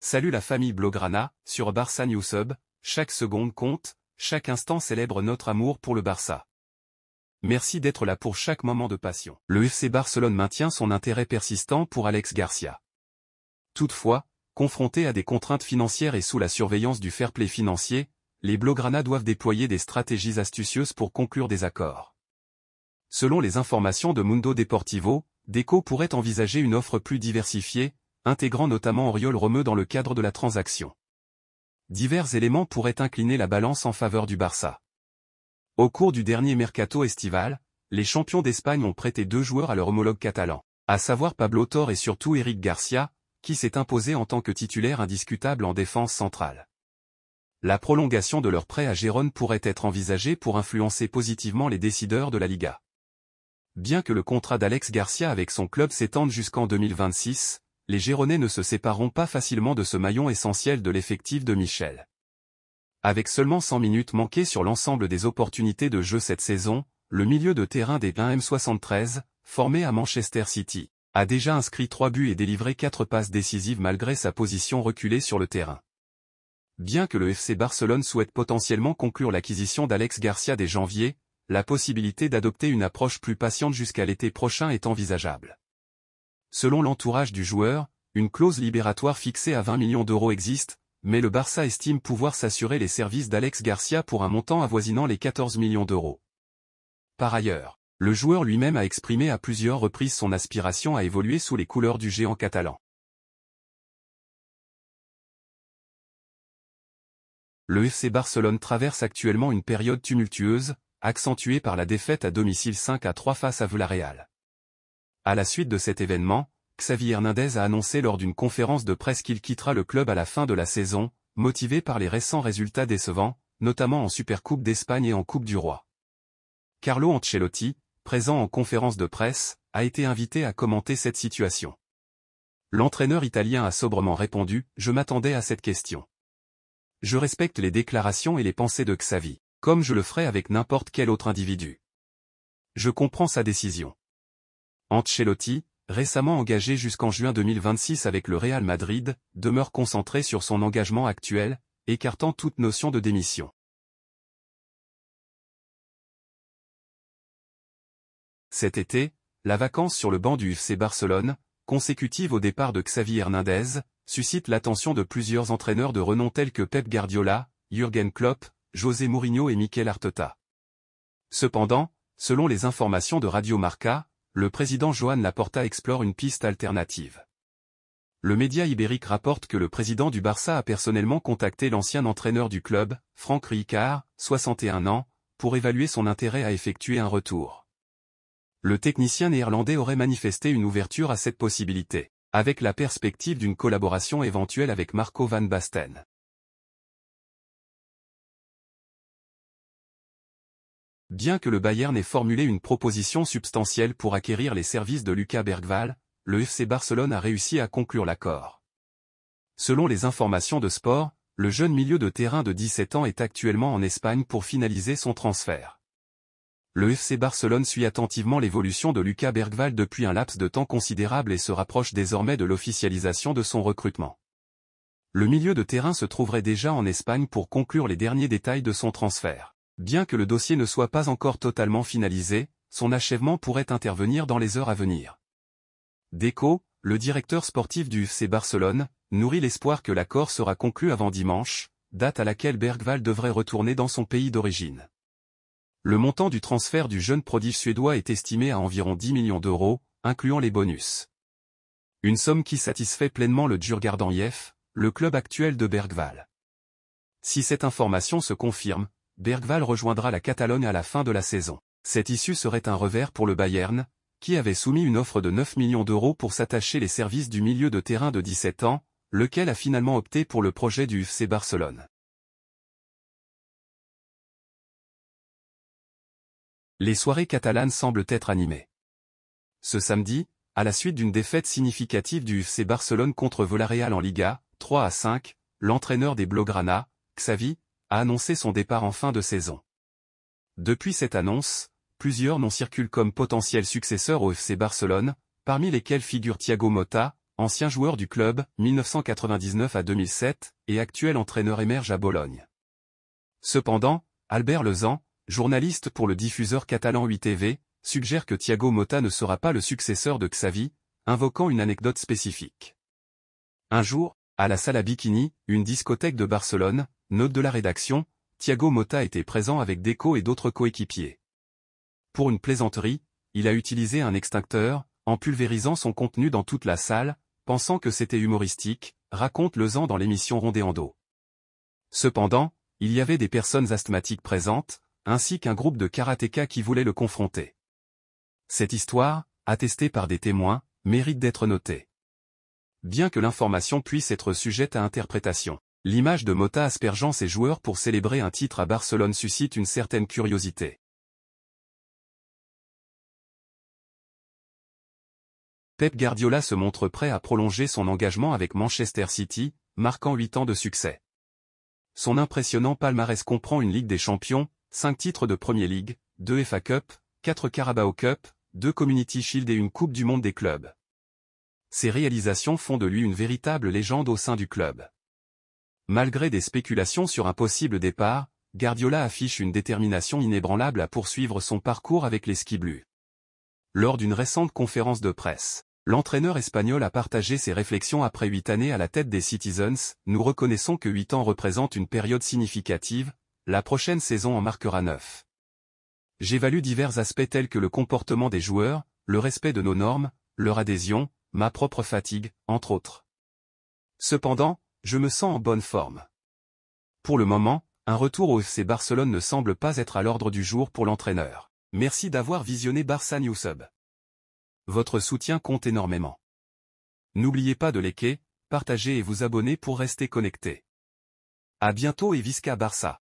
Salut la famille Blaugrana, sur Barça Newsub, chaque seconde compte, chaque instant célèbre notre amour pour le Barça. Merci d'être là pour chaque moment de passion. Le FC Barcelone maintient son intérêt persistant pour Alex Garcia. Toutefois, confrontés à des contraintes financières et sous la surveillance du fair play financier, les Blaugrana doivent déployer des stratégies astucieuses pour conclure des accords. Selon les informations de Mundo Deportivo, Deco pourrait envisager une offre plus diversifiée, intégrant notamment Oriol Romeu dans le cadre de la transaction. Divers éléments pourraient incliner la balance en faveur du Barça. Au cours du dernier mercato estival, les champions d'Espagne ont prêté 2 joueurs à leur homologue catalan, à savoir Pablo Torre et surtout Eric Garcia, qui s'est imposé en tant que titulaire indiscutable en défense centrale. La prolongation de leur prêt à Gérone pourrait être envisagée pour influencer positivement les décideurs de la Liga. Bien que le contrat d'Alex Garcia avec son club s'étende jusqu'en 2026, les Géronais ne se sépareront pas facilement de ce maillon essentiel de l'effectif de Michel. Avec seulement 100 minutes manquées sur l'ensemble des opportunités de jeu cette saison, le milieu de terrain des 1M73, formé à Manchester City, a déjà inscrit 3 buts et délivré 4 passes décisives malgré sa position reculée sur le terrain. Bien que le FC Barcelone souhaite potentiellement conclure l'acquisition d'Alex Garcia dès janvier, la possibilité d'adopter une approche plus patiente jusqu'à l'été prochain est envisageable. Selon l'entourage du joueur, une clause libératoire fixée à 20 millions d'euros existe, mais le Barça estime pouvoir s'assurer les services d'Alex Garcia pour un montant avoisinant les 14 millions d'euros. Par ailleurs, le joueur lui-même a exprimé à plusieurs reprises son aspiration à évoluer sous les couleurs du géant catalan. Le FC Barcelone traverse actuellement une période tumultueuse, accentuée par la défaite à domicile 5-3 face à Villarreal. À la suite de cet événement, Xavi Hernandez a annoncé lors d'une conférence de presse qu'il quittera le club à la fin de la saison, motivé par les récents résultats décevants, notamment en Supercoupe d'Espagne et en Coupe du Roi. Carlo Ancelotti, présent en conférence de presse, a été invité à commenter cette situation. L'entraîneur italien a sobrement répondu « Je m'attendais à cette question. Je respecte les déclarations et les pensées de Xavi, comme je le ferais avec n'importe quel autre individu. Je comprends sa décision. » Ancelotti, récemment engagé jusqu'en juin 2026 avec le Real Madrid, demeure concentré sur son engagement actuel, écartant toute notion de démission. Cet été, la vacance sur le banc du FC Barcelone, consécutive au départ de Xavi Hernandez, suscite l'attention de plusieurs entraîneurs de renom tels que Pep Guardiola, Jürgen Klopp, José Mourinho et Mikel Arteta. Cependant, selon les informations de Radio Marca, le président Joan Laporta explore une piste alternative. Le média ibérique rapporte que le président du Barça a personnellement contacté l'ancien entraîneur du club, Franck Rijkaard, 61 ans, pour évaluer son intérêt à effectuer un retour. Le technicien néerlandais aurait manifesté une ouverture à cette possibilité, avec la perspective d'une collaboration éventuelle avec Marco van Basten. Bien que le Bayern ait formulé une proposition substantielle pour acquérir les services de Lucas Bergwall, le FC Barcelone a réussi à conclure l'accord. Selon les informations de Sport, le jeune milieu de terrain de 17 ans est actuellement en Espagne pour finaliser son transfert. Le FC Barcelone suit attentivement l'évolution de Lucas Bergwall depuis un laps de temps considérable et se rapproche désormais de l'officialisation de son recrutement. Le milieu de terrain se trouverait déjà en Espagne pour conclure les derniers détails de son transfert. Bien que le dossier ne soit pas encore totalement finalisé, son achèvement pourrait intervenir dans les heures à venir. Deco, le directeur sportif du FC Barcelone, nourrit l'espoir que l'accord sera conclu avant dimanche, date à laquelle Bergwall devrait retourner dans son pays d'origine. Le montant du transfert du jeune prodige suédois est estimé à environ 10 millions d'euros, incluant les bonus. Une somme qui satisfait pleinement le Djurgården IF, le club actuel de Bergwall. Si cette information se confirme, Bergwall rejoindra la Catalogne à la fin de la saison. Cette issue serait un revers pour le Bayern, qui avait soumis une offre de 9 millions d'euros pour s'attacher les services du milieu de terrain de 17 ans, lequel a finalement opté pour le projet du FC Barcelone. Les soirées catalanes semblent être animées. Ce samedi, à la suite d'une défaite significative du FC Barcelone contre Villarreal en Liga, 3-5, l'entraîneur des Blaugrana, Xavi, a annoncé son départ en fin de saison. Depuis cette annonce, plusieurs noms circulent comme potentiels successeurs au FC Barcelone, parmi lesquels figure Thiago Motta, ancien joueur du club, 1999 à 2007, et actuel entraîneur émerge à Bologne. Cependant, Albert Lezan, journaliste pour le diffuseur catalan 8TV, suggère que Thiago Motta ne sera pas le successeur de Xavi, invoquant une anecdote spécifique. Un jour, à la Sala Bikini, une discothèque de Barcelone, note de la rédaction, Thiago Motta était présent avec Deco et d'autres coéquipiers. Pour une plaisanterie, il a utilisé un extincteur, en pulvérisant son contenu dans toute la salle, pensant que c'était humoristique, raconte Lezan dans l'émission Rondéando. Cependant, il y avait des personnes asthmatiques présentes, ainsi qu'un groupe de karatékas qui voulaient le confronter. Cette histoire, attestée par des témoins, mérite d'être notée. Bien que l'information puisse être sujette à interprétation, l'image de Motta aspergeant ses joueurs pour célébrer un titre à Barcelone suscite une certaine curiosité. Pep Guardiola se montre prêt à prolonger son engagement avec Manchester City, marquant 8 ans de succès. Son impressionnant palmarès comprend une Ligue des Champions, 5 titres de Premier League, 2 FA Cup, 4 Carabao Cup, 2 Community Shield et une Coupe du Monde des clubs. Ces réalisations font de lui une véritable légende au sein du club. Malgré des spéculations sur un possible départ, Guardiola affiche une détermination inébranlable à poursuivre son parcours avec les Skiblues. Lors d'une récente conférence de presse, l'entraîneur espagnol a partagé ses réflexions après 8 années à la tête des Citizens. Nous reconnaissons que 8 ans représentent une période significative, la prochaine saison en marquera 9. J'évalue divers aspects tels que le comportement des joueurs, le respect de nos normes, leur adhésion, ma propre fatigue, entre autres. Cependant, je me sens en bonne forme. Pour le moment, un retour au FC Barcelone ne semble pas être à l'ordre du jour pour l'entraîneur. Merci d'avoir visionné Barça Newsub. Votre soutien compte énormément. N'oubliez pas de liker, partager et vous abonner pour rester connecté. À bientôt et Visca Barça.